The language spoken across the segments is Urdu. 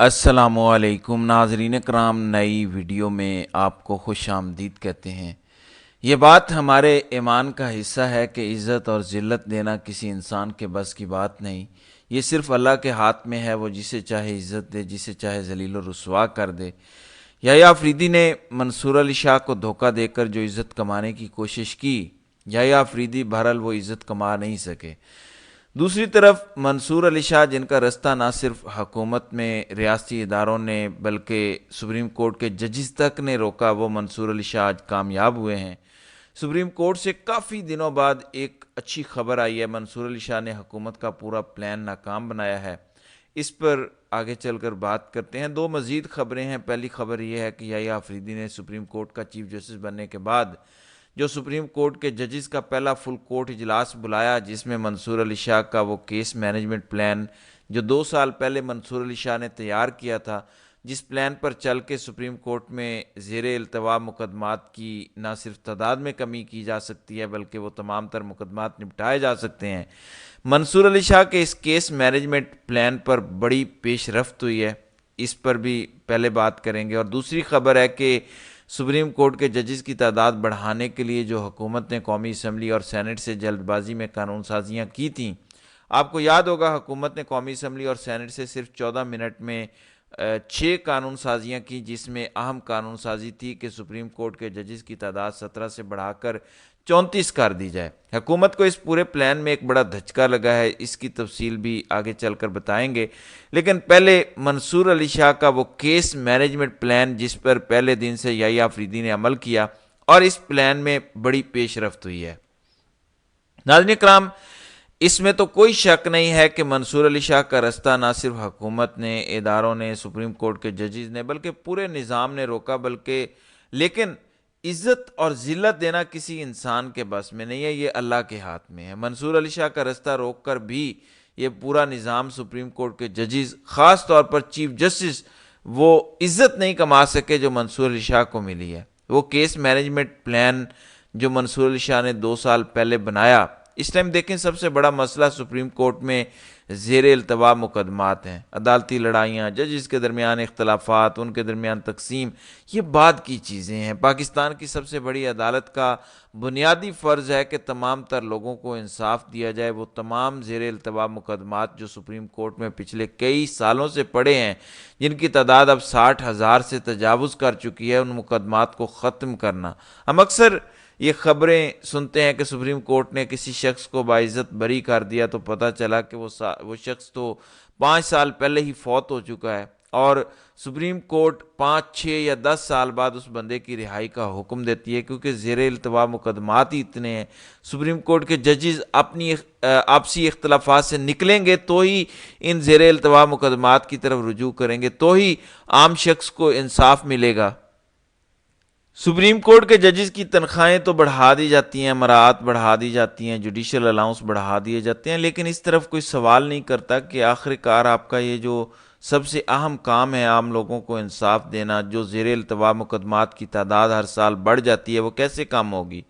السلام علیکم ناظرین کرام، نئی ویڈیو میں آپ کو خوش آمدید کہتے ہیں۔ یہ بات ہمارے ایمان کا حصہ ہے کہ عزت اور ذلت دینا کسی انسان کے بس کی بات نہیں، یہ صرف اللہ کے ہاتھ میں ہے، وہ جسے چاہے عزت دے، جسے چاہے ذلیل و رسوا کر دے۔ یحییٰ آفریدی نے منصور علی شاہ کو دھوکہ دے کر جو عزت کمانے کی کوشش کی، یحییٰ آفریدی بہرحال وہ عزت کما نہیں سکے۔ دوسری طرف منصور علی شاہ، جن کا رستہ نہ صرف حکومت میں ریاستی اداروں نے بلکہ سپریم کورٹ کے ججز تک نے روکا، وہ منصور علی شاہ آج کامیاب ہوئے ہیں۔ سپریم کورٹ سے کافی دنوں بعد ایک اچھی خبر آئی ہے، منصور علی شاہ نے حکومت کا پورا پلان ناکام بنایا ہے۔ اس پر آگے چل کر بات کرتے ہیں۔ دو مزید خبریں ہیں۔ پہلی خبر یہ ہے کہ یحییٰ آفریدی نے سپریم کورٹ کا چیف جسٹس بننے کے بعد جو سپریم کورٹ کے ججز کا پہلا فل کورٹ اجلاس بلایا، جس میں منصور علی شاہ کا وہ کیس مینجمنٹ پلان جو 2 سال پہلے منصور علی شاہ نے تیار کیا تھا، جس پلان پر چل کے سپریم کورٹ میں زیر التوا مقدمات کی نہ صرف تعداد میں کمی کی جا سکتی ہے بلکہ وہ تمام تر مقدمات نپٹائے جا سکتے ہیں، منصور علی شاہ کے اس کیس مینجمنٹ پلان پر بڑی پیش رفت ہوئی ہے۔ اس پر بھی پہلے بات کریں گے۔ اور دوسری خبر ہے کہ سپریم کورٹ کے ججز کی تعداد بڑھانے کے لیے جو حکومت نے قومی اسمبلی اور سینٹ سے جلد بازی میں قانون سازیاں کی تھیں، آپ کو یاد ہوگا حکومت نے قومی اسمبلی اور سینٹ سے صرف 14 منٹ میں 6 قانون سازیاں کی، جس میں اہم قانون سازی تھی کہ سپریم کورٹ کے ججز کی تعداد 17 سے بڑھا کر 34 کر دی جائے۔ حکومت کو اس پورے پلان میں ایک بڑا دھچکا لگا ہے، اس کی تفصیل بھی آگے چل کر بتائیں گے، لیکن پہلے منصور علی شاہ کا وہ کیس مینجمنٹ پلان جس پر پہلے دن سے یحییٰ آفریدی نے عمل کیا اور اس پلان میں بڑی پیش رفت ہوئی ہے۔ ناظرین کرام، اس میں تو کوئی شک نہیں ہے کہ منصور علی شاہ کا رستہ نہ صرف حکومت نے، اداروں نے، سپریم کورٹ کے ججز نے بلکہ پورے نظام نے روکا، لیکن عزت اور ذلت دینا کسی انسان کے بس میں نہیں ہے، یہ اللہ کے ہاتھ میں ہے۔ منصور علی شاہ کا رستہ روک کر بھی یہ پورا نظام، سپریم کورٹ کے ججز، خاص طور پر چیف جسٹس، وہ عزت نہیں کما سکے جو منصور علی شاہ کو ملی ہے۔ وہ کیس مینجمنٹ پلان جو منصور علی شاہ نے 2 سال پہلے بنایا، اس ٹائم دیکھیں سب سے بڑا مسئلہ سپریم کورٹ میں زیر التوا مقدمات ہیں، عدالتی لڑائیاں، ججز کے درمیان اختلافات، ان کے درمیان تقسیم، یہ بعد کی چیزیں ہیں۔ پاکستان کی سب سے بڑی عدالت کا بنیادی فرض ہے کہ تمام تر لوگوں کو انصاف دیا جائے۔ وہ تمام زیر التوا مقدمات جو سپریم کورٹ میں پچھلے کئی سالوں سے پڑے ہیں، جن کی تعداد اب 60,000 سے تجاوز کر چکی ہے، ان مقدمات کو ختم کرنا۔ ہم اکثر یہ خبریں سنتے ہیں کہ سپریم کورٹ نے کسی شخص کو باعزت بری کر دیا تو پتہ چلا کہ وہ شخص تو 5 سال پہلے ہی فوت ہو چکا ہے، اور سپریم کورٹ 5، 6 یا 10 سال بعد اس بندے کی رہائی کا حکم دیتی ہے، کیونکہ زیر التوا مقدمات ہی اتنے ہیں۔ سپریم کورٹ کے ججز اپنی آپسی اختلافات سے نکلیں گے تو ہی ان زیر التوا مقدمات کی طرف رجوع کریں گے، تو ہی عام شخص کو انصاف ملے گا۔ سپریم کورٹ کے ججز کی تنخواہیں تو بڑھا دی جاتی ہیں، مراعات بڑھا دی جاتی ہیں، جوڈیشل الاؤنس بڑھا دیے جاتے ہیں، لیکن اس طرف کوئی سوال نہیں کرتا کہ آخر کار آپ کا یہ جو سب سے اہم کام ہے، عام لوگوں کو انصاف دینا، جو زیر التوا مقدمات کی تعداد ہر سال بڑھ جاتی ہے، وہ کیسے کم ہوگی؟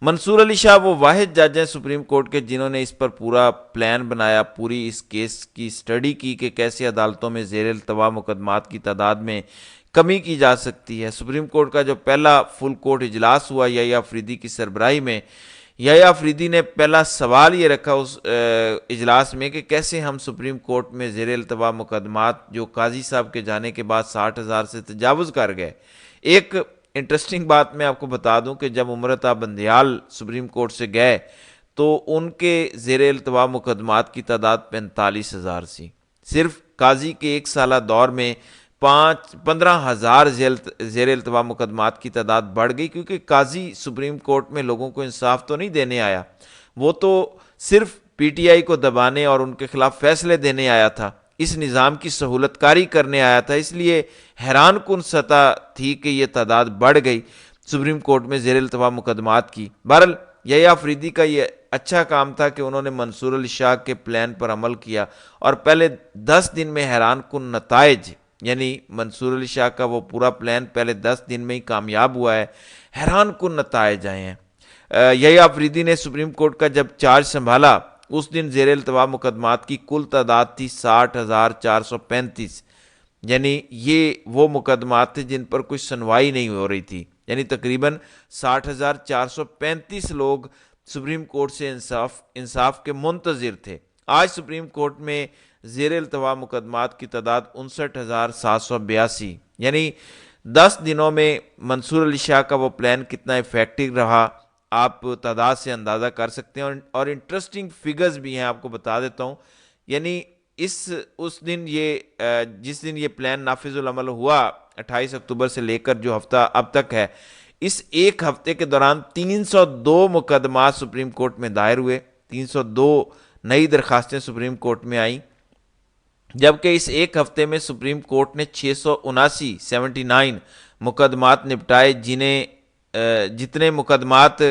منصور علی شاہ وہ واحد جج ہیں سپریم کورٹ کے جنہوں نے اس پر پورا پلان بنایا، پوری اس کیس کی سٹڈی کی کہ کیسے عدالتوں میں زیر التوا مقدمات کی تعداد میں کمی کی جا سکتی ہے۔ سپریم کورٹ کا جو پہلا فل کورٹ اجلاس ہوا یحییٰ آفریدی کی سربراہی میں، یحییٰ آفریدی نے پہلا سوال یہ رکھا اس اجلاس میں کہ کیسے ہم سپریم کورٹ میں زیر التوا مقدمات جو قاضی صاحب کے جانے کے بعد 60,000 سے تجاوز کر گئے۔ ایک انٹرسٹنگ بات میں آپ کو بتا دوں کہ جب امرتا بندیال سپریم کورٹ سے گئے تو ان کے زیر التوا مقدمات کی تعداد 45,000 سی۔ صرف قاضی کے 1 سالہ دور میں 15,000 زیر التوا مقدمات کی تعداد بڑھ گئی، کیونکہ قاضی سپریم کورٹ میں لوگوں کو انصاف تو نہیں دینے آیا، وہ تو صرف پی ٹی آئی کو دبانے اور ان کے خلاف فیصلے دینے آیا تھا، اس نظام کی سہولت کاری کرنے آیا تھا۔ اس لیے حیران کن سطح تھی کہ یہ تعداد بڑھ گئی سپریم کورٹ میں زیر التوا مقدمات کی۔ بہرحال یحییٰ آفریدی کا یہ اچھا کام تھا کہ انہوں نے منصور علی شاہ کے پلان پر عمل کیا، اور پہلے 10 دن میں حیران کن نتائج، یعنی منصور علی شاہ کا وہ پورا پلان پہلے 10 دن میں ہی کامیاب ہوا ہے، حیران کن نتائج آئے ہیں۔ یحییٰ آفریدی نے سپریم کورٹ کا جب چارج سنبھالا، اس دن زیر التوا مقدمات کی کل تعداد تھی 60,435، یعنی یہ وہ مقدمات تھے جن پر کوئی سنوائی نہیں ہو رہی تھی، یعنی تقریباً 60,435 لوگ سپریم کورٹ سے انصاف کے منتظر تھے۔ آج سپریم کورٹ میں زیر التوا مقدمات کی تعداد 59,782، یعنی 10 دنوں میں منصور علی شاہ کا وہ پلان کتنا افیکٹو رہا آپ تعداد سے اندازہ کر سکتے ہیں، اور انٹرسٹنگ فگرز بھی ہیں، آپ کو بتا دیتا ہوں۔ یعنی اس دن جس دن یہ پلان نافذ العمل ہوا 28 اکتوبر سے لے کر جو ہفتہ اب تک ہے، اس ایک ہفتے کے دوران 302 مقدمات سپریم کورٹ میں دائر ہوئے، 302 نئی درخواستیں سپریم کورٹ میں آئیں، جبکہ اس ایک ہفتے میں سپریم کورٹ نے 679 مقدمات نپٹائے، جتنے مقدمات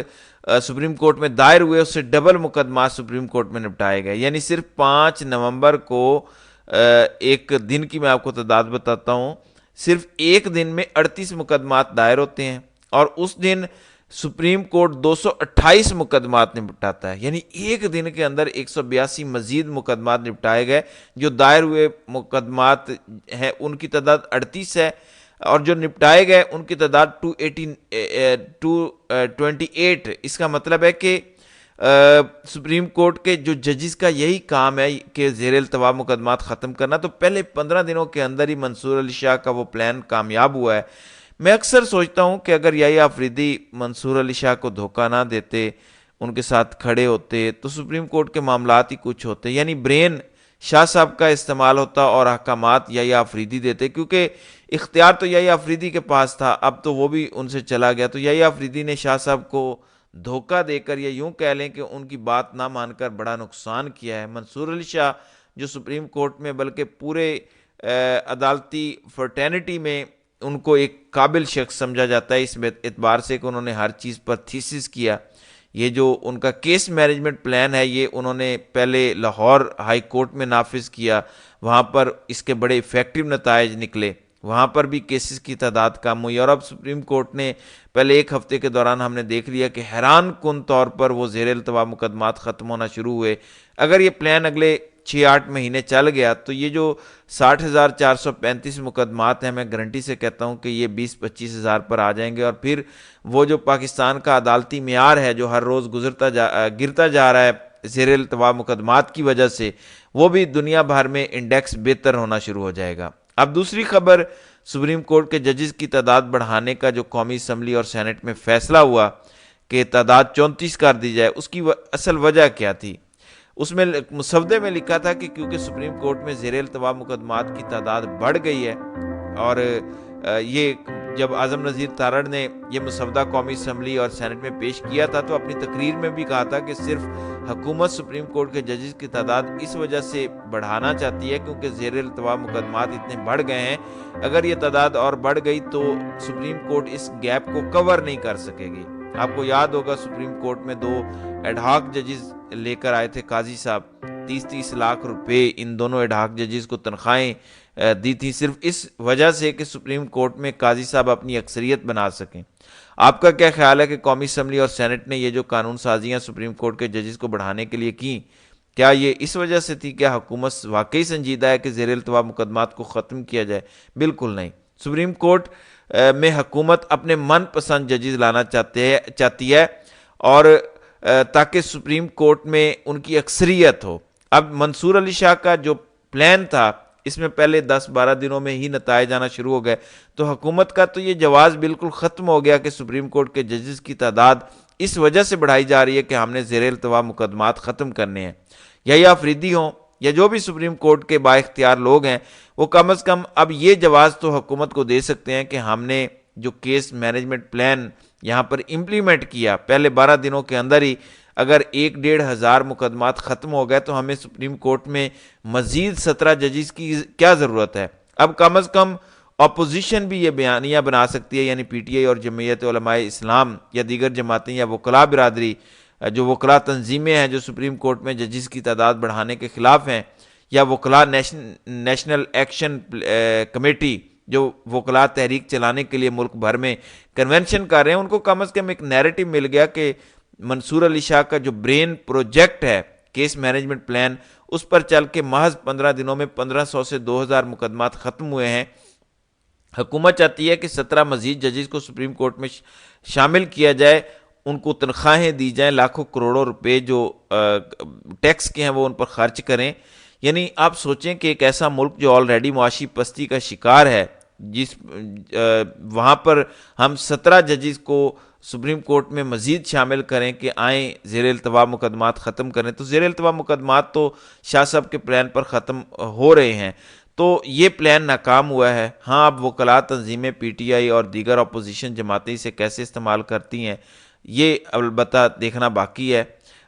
سپریم کورٹ میں دائر ہوئے اس سے ڈبل مقدمات سپریم کورٹ میں نپٹائے گئے۔ یعنی صرف 5 نومبر کو ایک دن کی میں آپ کو تعداد بتاتا ہوں، صرف ایک دن میں 38 مقدمات دائر ہوتے ہیں، اور اس دن سپریم کورٹ 228 مقدمات نپٹاتا ہے، یعنی ایک دن کے اندر 182 مزید مقدمات نپٹائے گئے۔ جو دائر ہوئے مقدمات ہیں ان کی تعداد 38 ہے، اور جو نپٹائے گئے ان کی تعداد 228۔ اس کا مطلب ہے کہ سپریم کورٹ کے جو ججز کا یہی کام ہے کہ زیر التوا مقدمات ختم کرنا، تو پہلے 15 دنوں کے اندر ہی منصور علی شاہ کا وہ پلان کامیاب ہوا ہے۔ میں اکثر سوچتا ہوں کہ اگر یحییٰ آفریدی منصور علی شاہ کو دھوکہ نہ دیتے، ان کے ساتھ کھڑے ہوتے، تو سپریم کورٹ کے معاملات ہی کچھ ہوتے، یعنی برین شاہ صاحب کا استعمال ہوتا اور احکامات یحییٰ آفریدی دیتے، کیونکہ اختیار تو یحییٰ آفریدی کے پاس تھا، اب تو وہ بھی ان سے چلا گیا، تو یحییٰ آفریدی نے شاہ صاحب کو دھوکہ دے کر، یا یوں کہہ لیں کہ ان کی بات نہ مان کر بڑا نقصان کیا ہے۔ منصور علی شاہ جو سپریم کورٹ میں بلکہ پورے عدالتی فرٹینٹی میں ان کو ایک قابل شخص سمجھا جاتا ہے، اس اعتبار سے کہ انہوں نے ہر چیز پر تھیسس کیا۔ یہ جو ان کا کیس مینجمنٹ پلان ہے، یہ انہوں نے پہلے لاہور ہائی کورٹ میں نافذ کیا، وہاں پر اس کے بڑے ایفیکٹو نتائج نکلے، وہاں پر بھی کیسز کی تعداد کم ہوئی، اور اب سپریم کورٹ نے پہلے ایک ہفتے کے دوران ہم نے دیکھ لیا کہ حیران کن طور پر وہ زیر التوا مقدمات ختم ہونا شروع ہوئے۔ اگر یہ پلان اگلے 6-8 مہینے چل گیا تو یہ جو 60,435 مقدمات ہیں، میں گارنٹی سے کہتا ہوں کہ یہ 20-25 ہزار پر آ جائیں گے، اور پھر وہ جو پاکستان کا عدالتی معیار ہے جو ہر روز گرتا جا رہا ہے زیر التوا مقدمات کی وجہ سے، وہ بھی دنیا بھر میں انڈیکس بہتر ہونا شروع ہو جائے گا۔ اب دوسری خبر، سپریم کورٹ کے ججز کی تعداد بڑھانے کا جو قومی اسمبلی اور سینٹ میں فیصلہ ہوا کہ تعداد 34 کر دی جائے، اس کی اصل وجہ کیا تھی؟ اس میں مسودے میں لکھا تھا کہ کیونکہ سپریم کورٹ میں زیر التوا مقدمات کی تعداد بڑھ گئی ہے، اور یہ جب اعظم نذیر تارڑ نے یہ مسودہ قومی اسمبلی اور سینٹ میں پیش کیا تھا تو اپنی تقریر میں بھی کہا تھا کہ صرف حکومت سپریم کورٹ کے ججز کی تعداد اس وجہ سے بڑھانا چاہتی ہے کیونکہ زیر التوا مقدمات اتنے بڑھ گئے ہیں، اگر یہ تعداد اور بڑھ گئی تو سپریم کورٹ اس گیپ کو کور نہیں کر سکے گی۔ آپ کو یاد ہوگا سپریم کورٹ میں 2 ایڈ ہاک ججز لے کر آئے تھے قاضی صاحب، 30 لاکھ روپے ان دونوں ایڈ ہاک ججز کو تنخواہیں دی تھی، صرف اس وجہ سے کہ سپریم کورٹ میں قاضی صاحب اپنی اکثریت بنا سکیں۔ آپ کا کیا خیال ہے کہ قومی اسمبلی اور سینٹ نے یہ جو قانون سازیاں سپریم کورٹ کے ججز کو بڑھانے کے لیے کی، کیا یہ اس وجہ سے تھی کہ حکومت واقعی سنجیدہ ہے کہ زیر التوا مقدمات کو ختم کیا جائے؟ بالکل نہیں۔ سپریم کورٹ میں حکومت اپنے من پسند ججز لانا چاہتی ہے، اور تاکہ سپریم کورٹ میں ان کی اکثریت ہو۔ اب منصور علی شاہ کا جو پلان تھا اس میں پہلے 10-12 دنوں میں ہی نتائج آنا شروع ہو گئے، تو حکومت کا تو یہ جواز بالکل ختم ہو گیا کہ سپریم کورٹ کے ججز کی تعداد اس وجہ سے بڑھائی جا رہی ہے کہ ہم نے زیر التوا مقدمات ختم کرنے ہیں۔ یحییٰ آفریدی ہوں یا جو بھی سپریم کورٹ کے با اختیار لوگ ہیں، وہ کم از کم اب یہ جواز تو حکومت کو دے سکتے ہیں کہ ہم نے جو کیس مینجمنٹ پلان یہاں پر امپلیمنٹ کیا، پہلے 12 دنوں کے اندر ہی اگر 1-1.5 ہزار مقدمات ختم ہو گئے تو ہمیں سپریم کورٹ میں مزید 17 ججز کی کیا ضرورت ہے؟ اب کم از کم اپوزیشن بھی یہ بیانیہ بنا سکتی ہے، یعنی پی ٹی آئی اور جمعیت علماء اسلام یا دیگر جماعتیں یا وکلاء برادری، جو وکلاء تنظیمیں ہیں جو سپریم کورٹ میں ججز کی تعداد بڑھانے کے خلاف ہیں، یا وکلاء نیشنل ایکشن کمیٹی جو وکلاء تحریک چلانے کے لیے ملک بھر میں کنونشن کر رہے ہیں، ان کو کم از کم ایک نیریٹو مل گیا کہ منصور علی شاہ کا جو برین پروجیکٹ ہے کیس مینجمنٹ پلان، اس پر چل کے محض 15 دنوں میں 1500 سے 2000 مقدمات ختم ہوئے ہیں۔ حکومت چاہتی ہے کہ 17 مزید ججز کو سپریم کورٹ میں شامل کیا جائے، ان کو تنخواہیں دی جائیں، لاکھوں کروڑوں روپے جو ٹیکس کے ہیں وہ ان پر خرچ کریں۔ یعنی آپ سوچیں کہ ایک ایسا ملک جو آلریڈی معاشی پستی کا شکار ہے، وہاں پر ہم 17 ججز کو سپریم کورٹ میں مزید شامل کریں کہ آئیں زیر التوا مقدمات ختم کریں، تو زیر التوا مقدمات تو شاہ صاحب کے پلان پر ختم ہو رہے ہیں، تو یہ پلان ناکام ہوا ہے۔ ہاں، اب وکلاء تنظیمیں پی ٹی آئی اور دیگر اپوزیشن جماعتیں اسے کیسے استعمال کرتی ہیں، یہ البتہ دیکھنا باقی ہے۔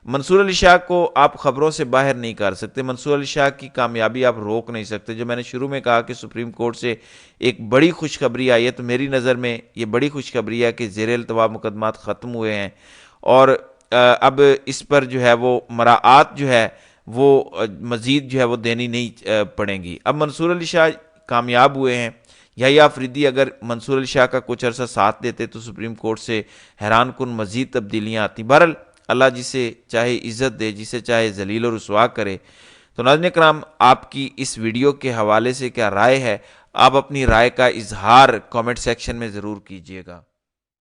منصور علی شاہ کو آپ خبروں سے باہر نہیں کر سکتے، منصور علی شاہ کی کامیابی آپ روک نہیں سکتے۔ جو میں نے شروع میں کہا کہ سپریم کورٹ سے ایک بڑی خوشخبری آئی ہے، تو میری نظر میں یہ بڑی خوشخبری ہے کہ زیر التوا مقدمات ختم ہوئے ہیں، اور اب اس پر جو ہے وہ مراعات جو ہے وہ مزید جو ہے وہ دینی نہیں پڑیں گی۔ اب منصور علی شاہ کامیاب ہوئے ہیں، یحییٰ آفریدی اگر منصور علی شاہ کا کچھ عرصہ ساتھ دیتے تو سپریم کورٹ سے حیران کن مزید تبدیلیاں آتی۔ بہرحال اللہ جسے چاہے عزت دے، جسے چاہے ذلیل و رسوا کرے۔ تو ناظرین کرام، آپ کی اس ویڈیو کے حوالے سے کیا رائے ہے؟ آپ اپنی رائے کا اظہار کامنٹ سیکشن میں ضرور کیجیے گا۔